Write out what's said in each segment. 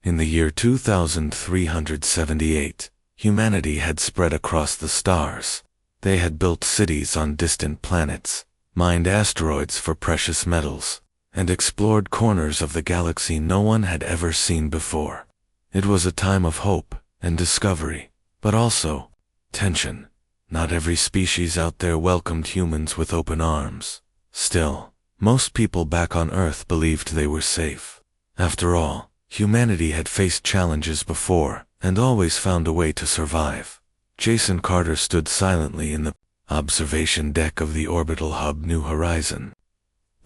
In the year 2378, humanity had spread across the stars. They had built cities on distant planets, mined asteroids for precious metals, and explored corners of the galaxy no one had ever seen before. It was a time of hope and discovery, but also tension. Not every species out there welcomed humans with open arms. Still, most people back on Earth believed they were safe. After all, humanity had faced challenges before and always found a way to survive. Jason Carter stood silently in the observation deck of the orbital hub New Horizon.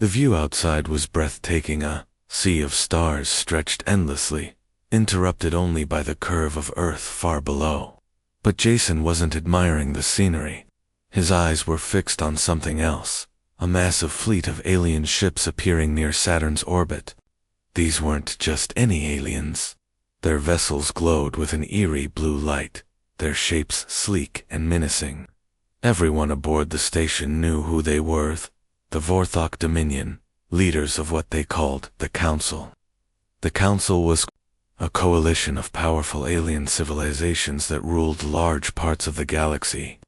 The view outside was breathtaking. A sea of stars stretched endlessly, interrupted only by the curve of Earth far below. But Jason wasn't admiring the scenery. His eyes were fixed on something else, a massive fleet of alien ships appearing near Saturn's orbit. These weren't just any aliens. Their vessels glowed with an eerie blue light, their shapes sleek and menacing. Everyone aboard the station knew who they were, the Vorthok Dominion, leaders of what they called the Council. The Council was a coalition of powerful alien civilizations that ruled large parts of the galaxy.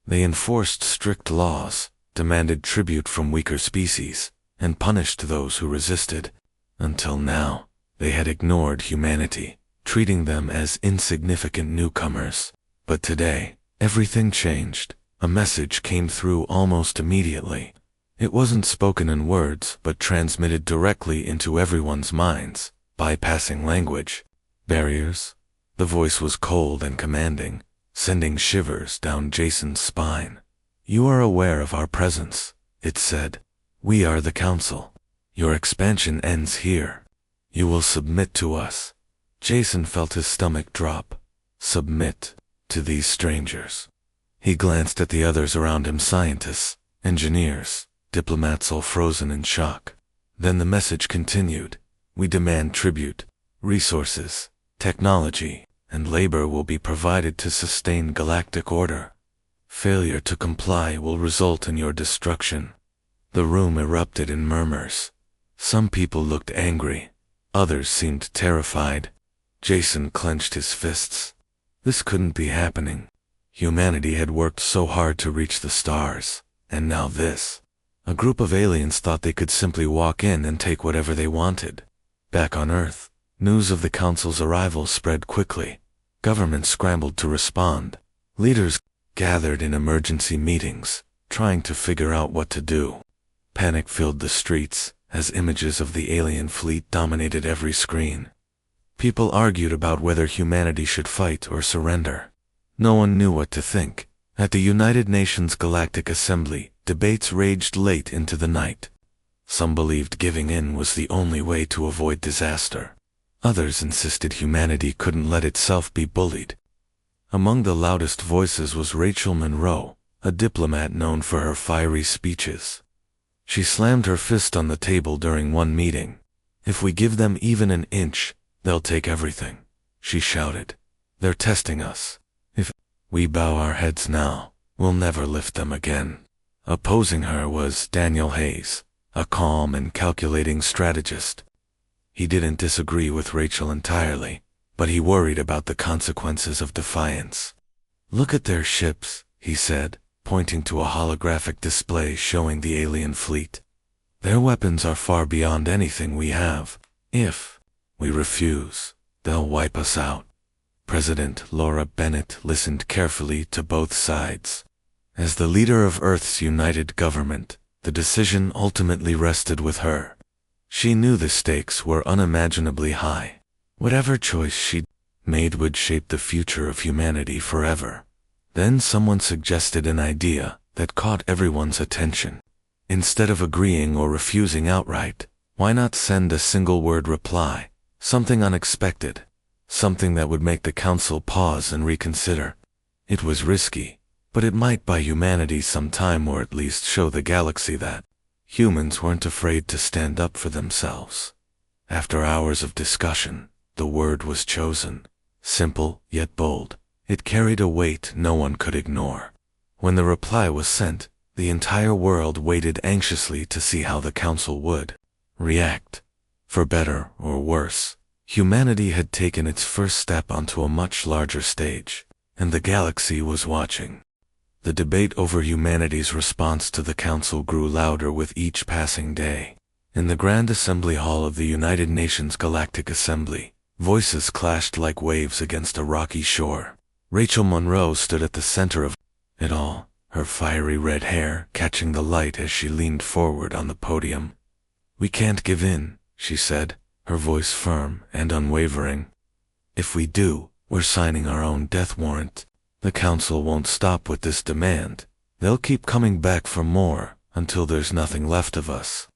They enforced strict laws, demanded tribute from weaker species, and punished those who resisted. Until now, they had ignored humanity, treating them as insignificant newcomers. But today, everything changed. A message came through almost immediately. It wasn't spoken in words, but transmitted directly into everyone's minds, bypassing language barriers. The voice was cold and commanding, sending shivers down Jason's spine. "You are aware of our presence," it said. "We are the Council. Your expansion ends here. You will submit to us." Jason felt his stomach drop. Submit to these strangers. He glanced at the others around him, scientists, engineers, diplomats all frozen in shock. Then the message continued. "We demand tribute, resources, technology, and labor will be provided to sustain galactic order. Failure to comply will result in your destruction." The room erupted in murmurs. Some people looked angry, others seemed terrified. Jason clenched his fists. This couldn't be happening. Humanity had worked so hard to reach the stars, and now this. A group of aliens thought they could simply walk in and take whatever they wanted. Back on Earth, news of the Council's arrival spread quickly. Governments scrambled to respond. Leaders gathered in emergency meetings, trying to figure out what to do. Panic filled the streets as images of the alien fleet dominated every screen. People argued about whether humanity should fight or surrender. No one knew what to think. At the United Nations Galactic Assembly, debates raged late into the night. Some believed giving in was the only way to avoid disaster. Others insisted humanity couldn't let itself be bullied. Among the loudest voices was Rachel Monroe, a diplomat known for her fiery speeches. She slammed her fist on the table during one meeting. "If we give them even an inch, they'll take everything," she shouted. "They're testing us. If we bow our heads now, we'll never lift them again." Opposing her was Daniel Hayes, a calm and calculating strategist. He didn't disagree with Rachel entirely, but he worried about the consequences of defiance. "Look at their ships," he said, pointing to a holographic display showing the alien fleet. "Their weapons are far beyond anything we have. If we refuse, they'll wipe us out." President Laura Bennett listened carefully to both sides. As the leader of Earth's united government, the decision ultimately rested with her. She knew the stakes were unimaginably high. Whatever choice she made would shape the future of humanity forever. Then someone suggested an idea that caught everyone's attention. Instead of agreeing or refusing outright, why not send a single-word reply, something unexpected, something that would make the Council pause and reconsider? It was risky, but it might buy humanity some time, or at least show the galaxy that humans weren't afraid to stand up for themselves. After hours of discussion, the word was chosen. Simple, yet bold. It carried a weight no one could ignore. When the reply was sent, the entire world waited anxiously to see how the Council would react. For better or worse, Humanity had taken its first step onto a much larger stage, and the galaxy was watching. The debate over humanity's response to the Council grew louder with each passing day. In the Grand Assembly Hall of the United Nations Galactic Assembly, voices clashed like waves against a rocky shore. Rachel Monroe stood at the center of it all, her fiery red hair catching the light as she leaned forward on the podium. "We can't give in," she said, her voice firm and unwavering. "If we do, we're signing our own death warrant. The Council won't stop with this demand. They'll keep coming back for more until there's nothing left of us."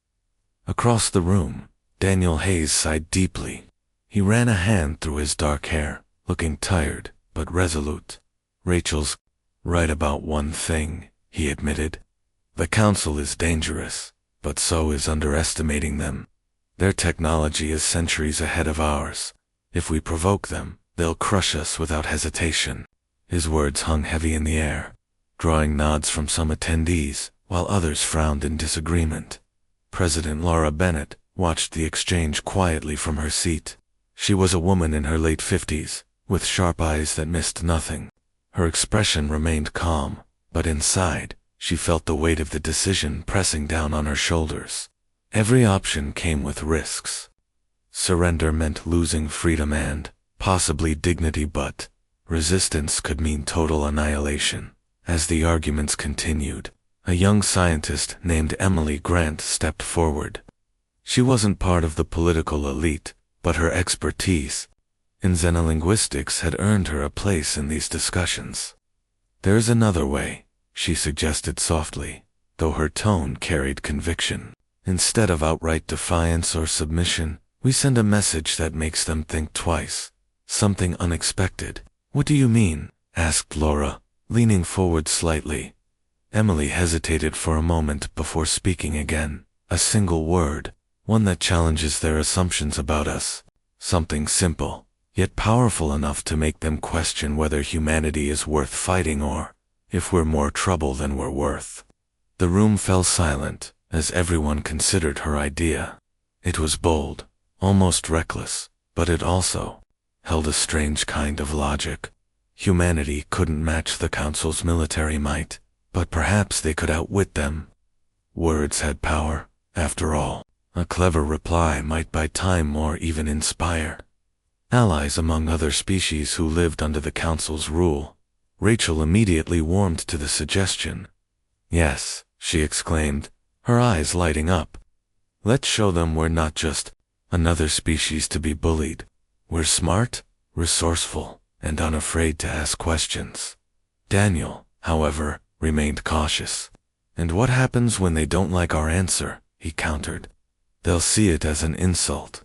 Across the room, Daniel Hayes sighed deeply. He ran a hand through his dark hair, looking tired but resolute. "Rachel's right about one thing," he admitted. "The Council is dangerous, but so is underestimating them. Their technology is centuries ahead of ours. If we provoke them, they'll crush us without hesitation." His words hung heavy in the air, drawing nods from some attendees, while others frowned in disagreement. President Laura Bennett watched the exchange quietly from her seat. She was a woman in her late 50s, with sharp eyes that missed nothing. Her expression remained calm, but inside, she felt the weight of the decision pressing down on her shoulders. Every option came with risks. Surrender meant losing freedom and, possibly dignity, but resistance could mean total annihilation. As the arguments continued, a young scientist named Emily Grant stepped forward. She wasn't part of the political elite, but her expertise in xenolinguistics had earned her a place in these discussions. "There's another way," she suggested softly, though her tone carried conviction. "Instead of outright defiance or submission, we send a message that makes them think twice. Something unexpected." "What do you mean?" asked Laura, leaning forward slightly. Emily hesitated for a moment before speaking again. "A single word, one that challenges their assumptions about us. Something simple, yet powerful enough to make them question whether humanity is worth fighting or if we're more trouble than we're worth." The room fell silent as everyone considered her idea. It was bold, almost reckless, but it also held a strange kind of logic. Humanity couldn't match the Council's military might, but perhaps they could outwit them. Words had power, after all. A clever reply might buy time or even inspire allies among other species who lived under the Council's rule. Rachel immediately warmed to the suggestion. "Yes," she exclaimed, her eyes lighting up. "Let's show them we're not just another species to be bullied. We're smart, resourceful, and unafraid to ask questions." Daniel, however, remained cautious. "And what happens when they don't like our answer?" he countered. "They'll see it as an insult.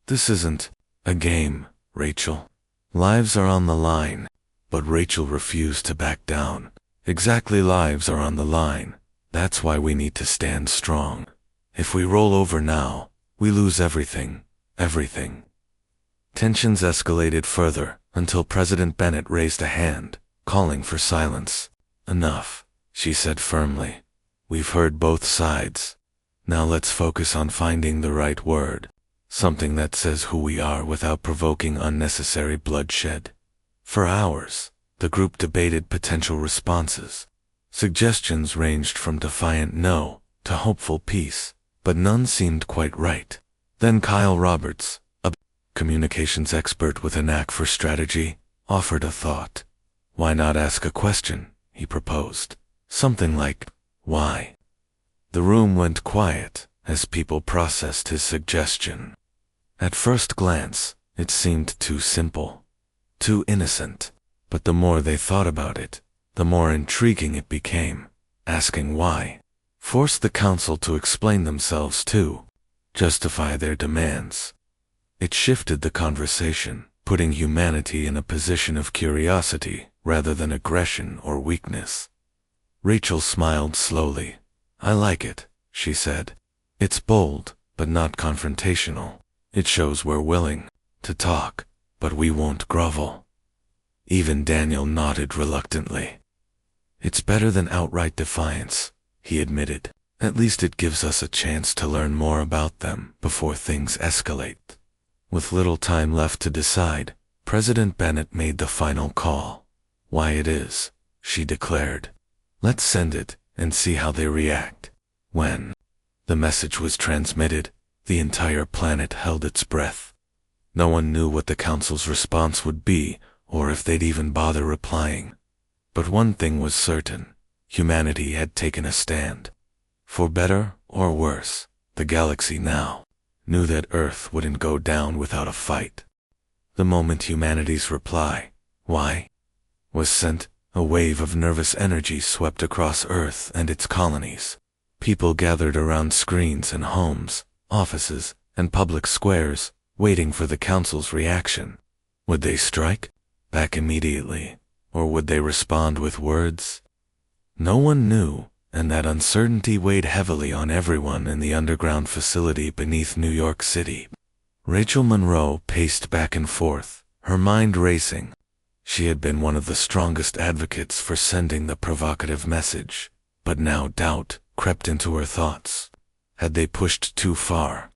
This isn't a game, Rachel. Lives are on the line." But Rachel refused to back down. "Exactly, lives are on the line. That's why we need to stand strong. If we roll over now, we lose everything, everything." Tensions escalated further until President Bennett raised a hand, calling for silence. "Enough," she said firmly. "We've heard both sides. Now let's focus on finding the right word, something that says who we are without provoking unnecessary bloodshed." For hours, the group debated potential responses. Suggestions ranged from defiant no to hopeful peace, but none seemed quite right. Then Kyle Roberts, a communications expert with a knack for strategy, offered a thought. "Why not ask a question?" he proposed. "Something like, why?" The room went quiet as people processed his suggestion. At first glance, it seemed too simple, too innocent, but the more they thought about it, the more intriguing it became. Asking why forced the Council to explain themselves too, justify their demands. It shifted the conversation, putting humanity in a position of curiosity rather than aggression or weakness. Rachel smiled slowly. "I like it," she said. "It's bold, but not confrontational. It shows we're willing to talk, but we won't grovel." Even Daniel nodded reluctantly. "It's better than outright defiance," he admitted. "At least it gives us a chance to learn more about them before things escalate." With little time left to decide, President Bennett made the final call. "Why it is," she declared. "Let's send it and see how they react." When the message was transmitted, the entire planet held its breath. No one knew what the Council's response would be, or if they'd even bother replying. But one thing was certain: humanity had taken a stand. For better or worse, the galaxy now knew that Earth wouldn't go down without a fight. The moment humanity's reply, "Why?" was sent, a wave of nervous energy swept across Earth and its colonies. People gathered around screens in homes, offices, and public squares, waiting for the Council's reaction. Would they strike back immediately, or would they respond with words? No one knew, and that uncertainty weighed heavily on everyone in the underground facility beneath New York City. Rachel Monroe paced back and forth, her mind racing. She had been one of the strongest advocates for sending the provocative message, but now doubt crept into her thoughts. Had they pushed too far?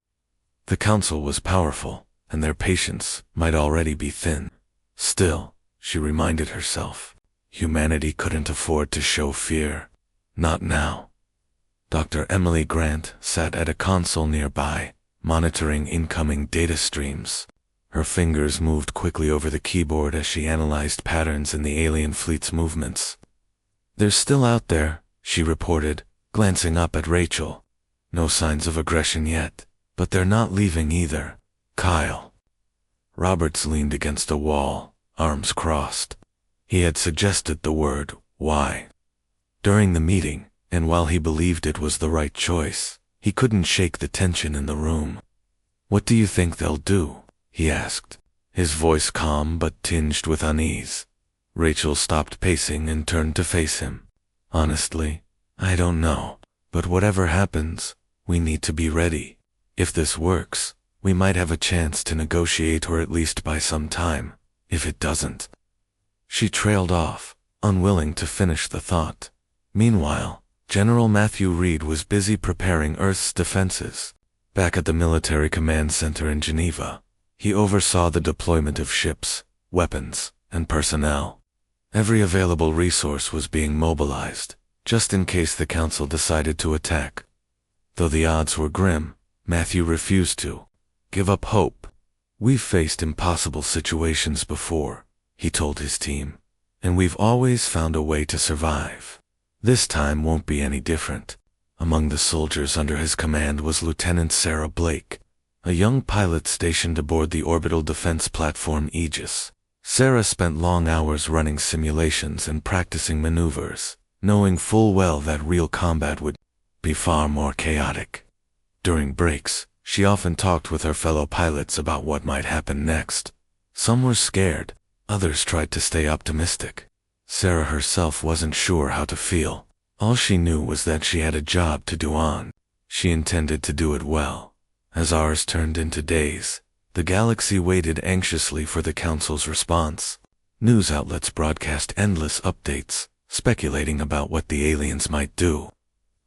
The Council was powerful, and their patience might already be thin. Still, she reminded herself, humanity couldn't afford to show fear. Not now. Dr. Emily Grant sat at a console nearby, monitoring incoming data streams. Her fingers moved quickly over the keyboard as she analyzed patterns in the alien fleet's movements. "They're still out there," she reported, glancing up at Rachel. "No signs of aggression yet, but they're not leaving either." "Kyle." Roberts leaned against a wall, arms crossed. He had suggested the word, "why?" during the meeting, and while he believed it was the right choice, he couldn't shake the tension in the room. "What do you think they'll do?" he asked, his voice calm but tinged with unease. Rachel stopped pacing and turned to face him. "Honestly, I don't know, but whatever happens, we need to be ready. If this works, we might have a chance to negotiate or at least buy some time. If it doesn't..." She trailed off, unwilling to finish the thought. Meanwhile, General Matthew Reed was busy preparing Earth's defenses. Back at the Military Command Center in Geneva, he oversaw the deployment of ships, weapons, and personnel. Every available resource was being mobilized, just in case the Council decided to attack. Though the odds were grim, Matthew refused to give up hope. "We've faced impossible situations before," he told his team, "and we've always found a way to survive. This time won't be any different." Among the soldiers under his command was Lieutenant Sarah Blake, a young pilot stationed aboard the orbital defense platform Aegis. Sarah spent long hours running simulations and practicing maneuvers, knowing full well that real combat would be far more chaotic. During breaks, she often talked with her fellow pilots about what might happen next. Some were scared, others tried to stay optimistic. Sarah herself wasn't sure how to feel. All she knew was that she had a job to do on. She intended to do it well. As hours turned into days, the galaxy waited anxiously for the Council's response. News outlets broadcast endless updates, speculating about what the aliens might do.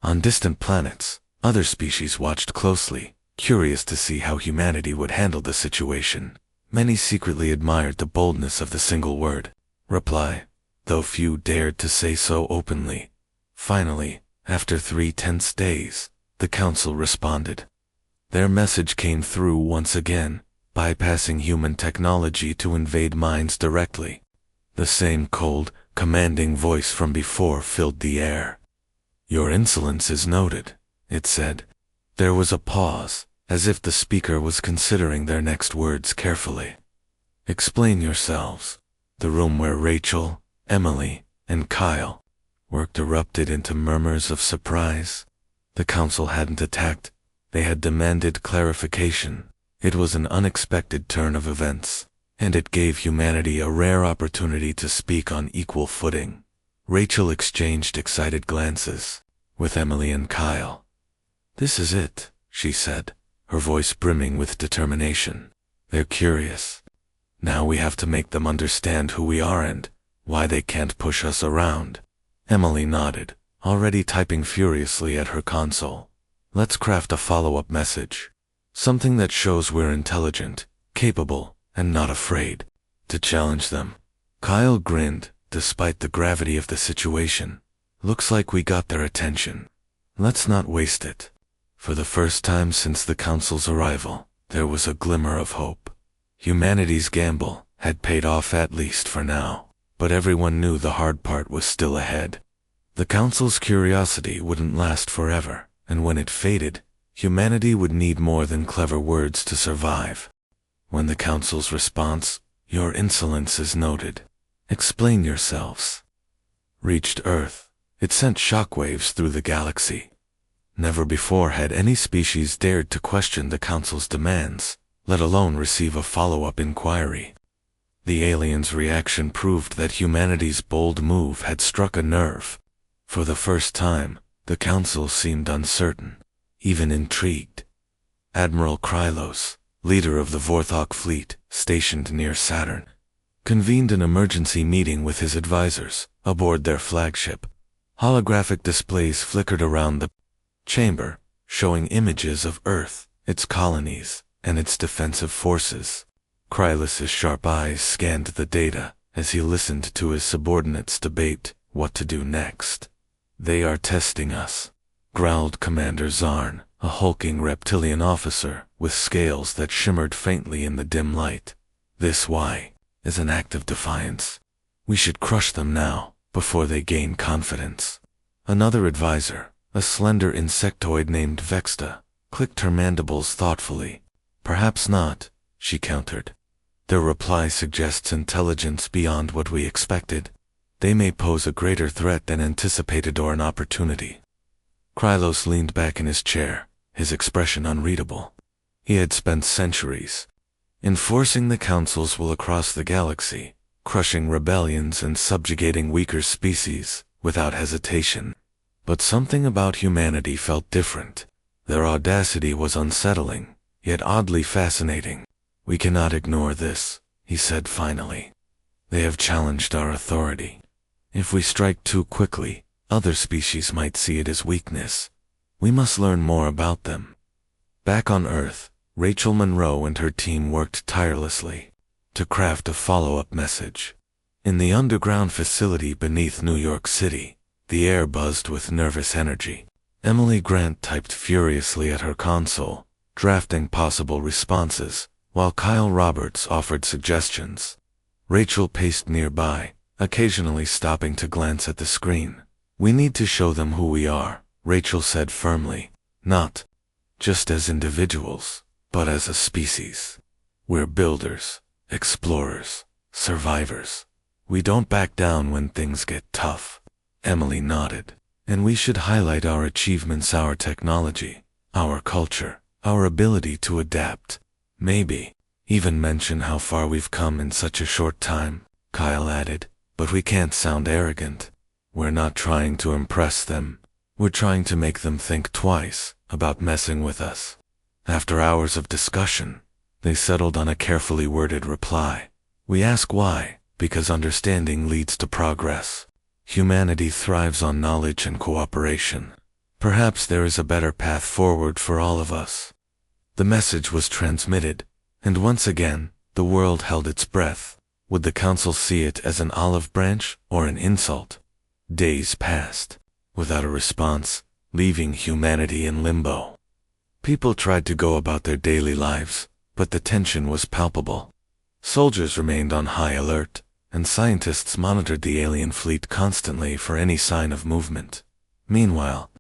On distant planets, other species watched closely, curious to see how humanity would handle the situation. Many secretly admired the boldness of the single word, reply, though few dared to say so openly. Finally, after 3 tense days, the Council responded. Their message came through once again, bypassing human technology to invade minds directly. The same cold, commanding voice from before filled the air. "Your insolence is noted," it said. There was a pause, as if the speaker was considering their next words carefully. "Explain yourselves." The room where Rachel, Emily, and Kyle worked erupted into murmurs of surprise. The Council hadn't attacked, they had demanded clarification. It was an unexpected turn of events, and it gave humanity a rare opportunity to speak on equal footing. Rachel exchanged excited glances with Emily and Kyle. "This is it," she said, her voice brimming with determination. "They're curious. Now we have to make them understand who we are and why they can't push us around." Emily nodded, already typing furiously at her console. "Let's craft a follow-up message. Something that shows we're intelligent, capable, and not afraid to challenge them. Kyle grinned, despite the gravity of the situation. Looks like we got their attention. Let's not waste it. For the first time since the Council's arrival, there was a glimmer of hope. Humanity's gamble had paid off, at least for now, but everyone knew the hard part was still ahead. The Council's curiosity wouldn't last forever, and when it faded, humanity would need more than clever words to survive. When the Council's response, "Your insolence is noted. Explain yourselves," reached Earth, it sent shockwaves through the galaxy. Never before had any species dared to question the Council's demands, let alone receive a follow-up inquiry. The aliens' reaction proved that humanity's bold move had struck a nerve. For the first time, the Council seemed uncertain, even intrigued. Admiral Krylos, leader of the Vorthok fleet, stationed near Saturn, convened an emergency meeting with his advisors aboard their flagship. Holographic displays flickered around the chamber, showing images of Earth, its colonies, and its defensive forces. Krylos's sharp eyes scanned the data as he listened to his subordinates debate what to do next. "They are testing us," growled Commander Zarn, a hulking reptilian officer with scales that shimmered faintly in the dim light. "This is an act of defiance. We should crush them now, before they gain confidence." Another advisor, a slender insectoid named Vexta, clicked her mandibles thoughtfully. "Perhaps not," she countered. "Their reply suggests intelligence beyond what we expected. They may pose a greater threat than anticipated or an opportunity." Krylos leaned back in his chair, his expression unreadable. He had spent centuries enforcing the Council's will across the galaxy, crushing rebellions and subjugating weaker species without hesitation. But something about humanity felt different. Their audacity was unsettling, yet oddly fascinating. "We cannot ignore this," he said finally. "They have challenged our authority. If we strike too quickly, other species might see it as weakness. We must learn more about them." Back on Earth, Rachel Monroe and her team worked tirelessly to craft a follow-up message. In the underground facility beneath New York City, the air buzzed with nervous energy. Emily Grant typed furiously at her console, drafting possible responses, while Kyle Roberts offered suggestions. Rachel paced nearby, occasionally stopping to glance at the screen. "We need to show them who we are," Rachel said firmly. "Not just as individuals, but as a species. We're builders, explorers, survivors. We don't back down when things get tough." Emily nodded. "And we should highlight our achievements, our technology, our culture, our ability to adapt. Maybe even mention how far we've come in such a short time," Kyle added. "But we can't sound arrogant. We're not trying to impress them. We're trying to make them think twice about messing with us." After hours of discussion, they settled on a carefully worded reply. "We ask why, because understanding leads to progress. Humanity thrives on knowledge and cooperation. Perhaps there is a better path forward for all of us." The message was transmitted, and once again, the world held its breath. Would the Council see it as an olive branch or an insult? Days passed, without a response, leaving humanity in limbo. People tried to go about their daily lives, but the tension was palpable. Soldiers remained on high alert, and scientists monitored the alien fleet constantly for any sign of movement. Meanwhile,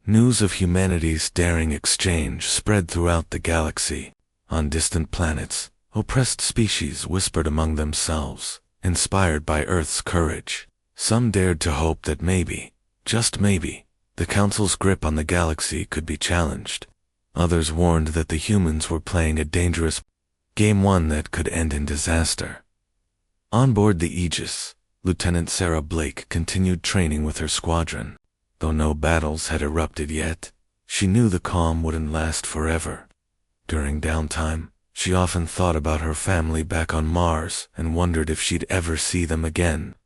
news of humanity's daring exchange spread throughout the galaxy. On distant planets, oppressed species whispered among themselves, inspired by Earth's courage. Some dared to hope that maybe, just maybe, the Council's grip on the galaxy could be challenged. Others warned that the humans were playing a dangerous game, one that could end in disaster. On board the Aegis, Lieutenant Sarah Blake continued training with her squadron. Though no battles had erupted yet, she knew the calm wouldn't last forever. During downtime, she often thought about her family back on Mars and wondered if she'd ever see them again.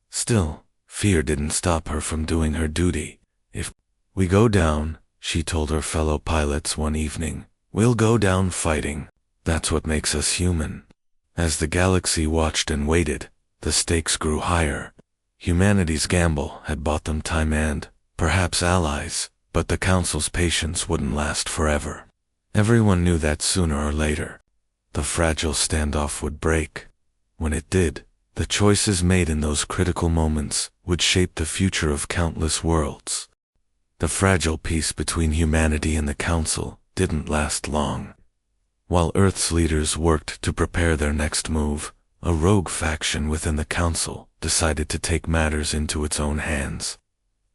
Still, fear didn't stop her from doing her duty. "If we go down," she told her fellow pilots one evening, "we'll go down fighting." That's what makes us human. As the galaxy watched and waited, the stakes grew higher. Humanity's gamble had bought them time and, perhaps, allies, but the Council's patience wouldn't last forever. Everyone knew that sooner or later, the fragile standoff would break. When it did, the choices made in those critical moments would shape the future of countless worlds. The fragile peace between humanity and the Council didn't last long. While Earth's leaders worked to prepare their next move, a rogue faction within the Council decided to take matters into its own hands.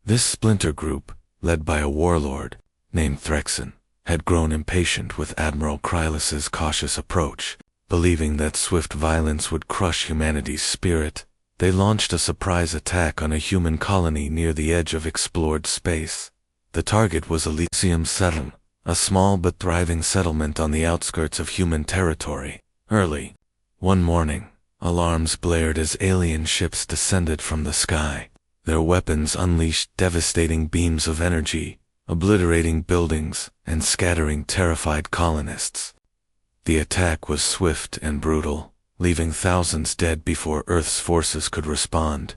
This splinter group, led by a warlord named Threxen, had grown impatient with Admiral Krylus's cautious approach. Believing that swift violence would crush humanity's spirit, they launched a surprise attack on a human colony near the edge of explored space. The target was Elysium-7, a small but thriving settlement on the outskirts of human territory. Early one morning, alarms blared as alien ships descended from the sky. Their weapons unleashed devastating beams of energy, obliterating buildings and scattering terrified colonists. The attack was swift and brutal, leaving thousands dead before Earth's forces could respond.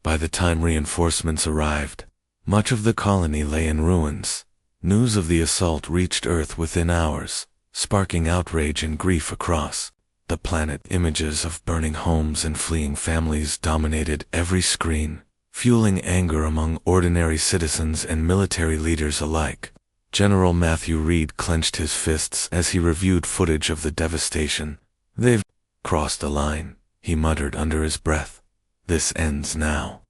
By the time reinforcements arrived, much of the colony lay in ruins. News of the assault reached Earth within hours, sparking outrage and grief across the planet. Images of burning homes and fleeing families dominated every screen, fueling anger among ordinary citizens and military leaders alike. General Matthew Reed clenched his fists as he reviewed footage of the devastation. "They've crossed the line," he muttered under his breath. "This ends now."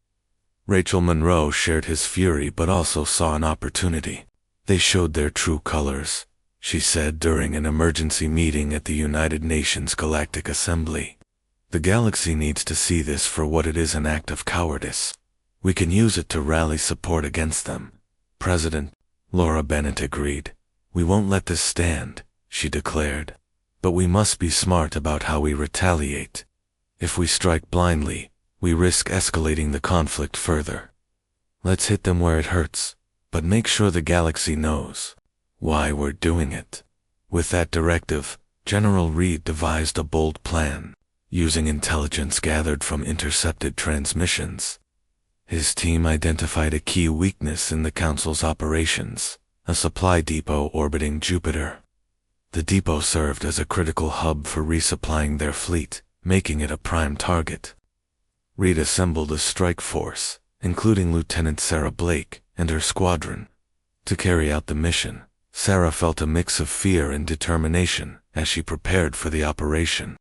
Rachel Monroe shared his fury but also saw an opportunity. "They showed their true colors," she said during an emergency meeting at the United Nations Galactic Assembly. "The galaxy needs to see this for what it is, an act of cowardice. We can use it to rally support against them." President Laura Bennett agreed. "We won't let this stand," she declared. "But we must be smart about how we retaliate. If we strike blindly, we risk escalating the conflict further. Let's hit them where it hurts, but make sure the galaxy knows why we're doing it." With that directive, General Reed devised a bold plan. Using intelligence gathered from intercepted transmissions, his team identified a key weakness in the Council's operations: a supply depot orbiting Jupiter. The depot served as a critical hub for resupplying their fleet, making it a prime target. Reed assembled a strike force, including Lieutenant Sarah Blake and her squadron. To carry out the mission, Sarah felt a mix of fear and determination as she prepared for the operation.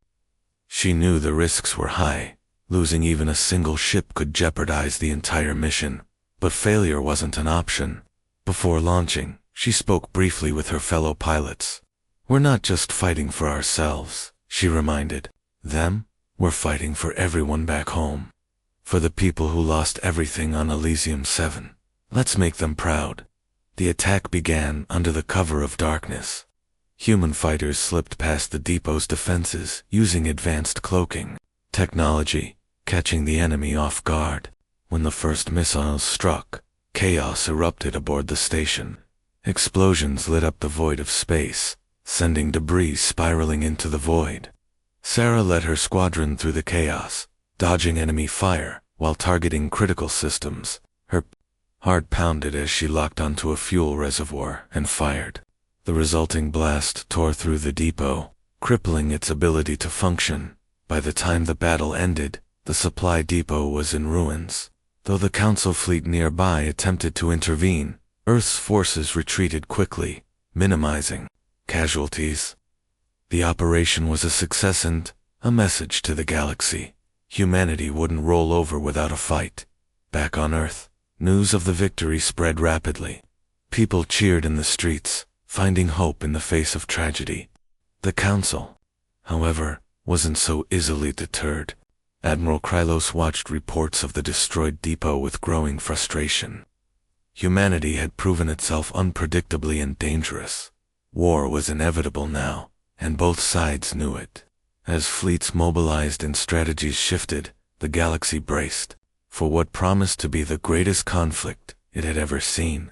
She knew the risks were high. Losing even a single ship could jeopardize the entire mission, but failure wasn't an option. Before launching, she spoke briefly with her fellow pilots. "We're not just fighting for ourselves," she reminded them. "We're fighting for everyone back home. For the people who lost everything on Elysium-7. Let's make them proud." The attack began under the cover of darkness. Human fighters slipped past the depot's defenses using advanced cloaking technology, catching the enemy off guard. When the first missiles struck, chaos erupted aboard the station. Explosions lit up the void of space, sending debris spiraling into the void. Sarah led her squadron through the chaos, dodging enemy fire while targeting critical systems. Her heart pounded as she locked onto a fuel reservoir and fired. The resulting blast tore through the depot, crippling its ability to function. By the time the battle ended, the supply depot was in ruins. Though the Council fleet nearby attempted to intervene, Earth's forces retreated quickly, minimizing casualties. The operation was a success and a message to the galaxy. Humanity wouldn't roll over without a fight. Back on Earth, news of the victory spread rapidly. People cheered in the streets, finding hope in the face of tragedy. The Council, however, wasn't so easily deterred. Admiral Krylos watched reports of the destroyed depot with growing frustration. Humanity had proven itself unpredictably and dangerous. War was inevitable now, and both sides knew it. As fleets mobilized and strategies shifted, the galaxy braced for what promised to be the greatest conflict it had ever seen.